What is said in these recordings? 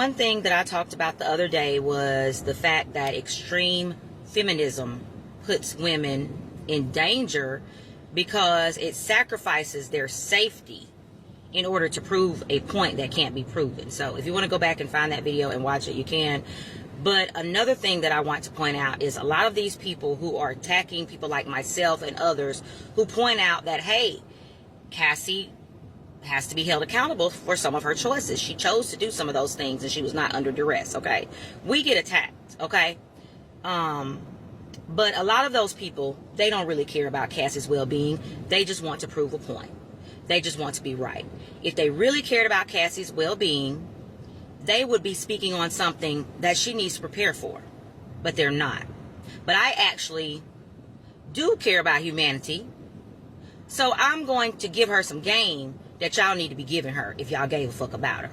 One thing that I talked about the other day was the fact that extreme feminism puts women in danger because it sacrifices their safety in order to prove a point that can't be proven. So if you want to go back and find that video and watch it, you can. But another thing that I want to point out is a lot of these people who are attacking people like myself and others who point out that, hey, Cassie has to be held accountable for some of her choices. She chose to do some of those things and she was not under duress, okay? We get attacked, okay? But a lot of those people, they don't really care about Cassie's well-being. They just want to prove a point. They just want to be right. If they really cared about Cassie's well-being, they would be speaking on something that she needs to prepare for, but they're not. But I actually do care about humanity, so I'm going to give her some game that y'all need to be giving her if y'all gave a fuck about her.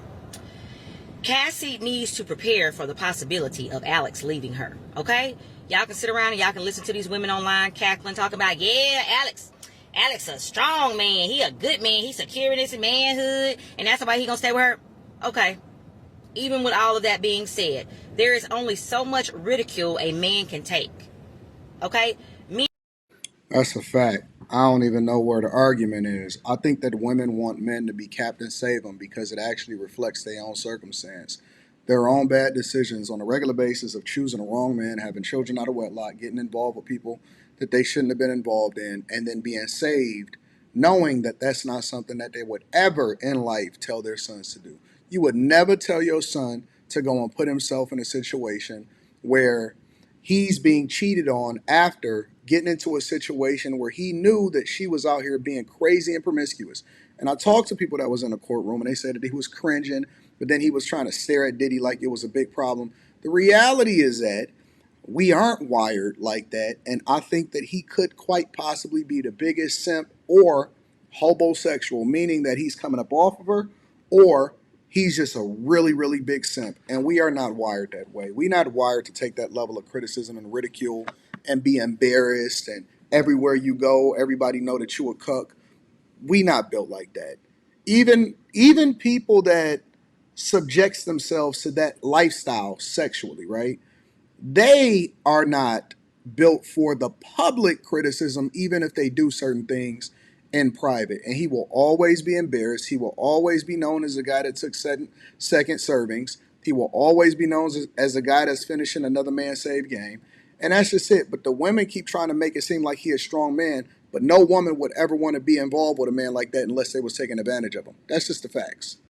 Cassie needs to prepare for the possibility of Alex leaving her, okay? Y'all can sit around and y'all can listen to these women online cackling, talking about, yeah, Alex a strong man. He a good man. He's securing his manhood, and that's why he gonna stay with her. Okay. Even with all of that being said, there is only so much ridicule a man can take. Okay? That's a fact. I don't even know where the argument is. I think that women want men to be Captain Save them because it actually reflects their own circumstance. Their own bad decisions on a regular basis of choosing the wrong man, having children out of wedlock, getting involved with people that they shouldn't have been involved in, and then being saved, knowing that that's not something that they would ever in life tell their sons to do. You would never tell your son to go and put himself in a situation where he's being cheated on after getting into a situation where he knew that she was out here being crazy and promiscuous. And I talked to people that was in the courtroom and they said that he was cringing, but then he was trying to stare at Diddy like it was a big problem. The reality is that we aren't wired like that, and I think that he could quite possibly be the biggest simp or homosexual, meaning that he's coming up off of her, or he's just a really, really big simp. And we are not wired that way. We're not wired to take that level of criticism and ridicule and be embarrassed, and everywhere you go, everybody know that you a cuck. We not built like that. Even people that subjects themselves to that lifestyle sexually, right? They are not built for the public criticism, even if they do certain things in private. And he will always be embarrassed. He will always be known as a guy that took second servings. He will always be known as a guy that's finishing another man's save game. And that's just it. But the women keep trying to make it seem like he a strong man, but no woman would ever want to be involved with a man like that unless they was taking advantage of him. That's just the facts.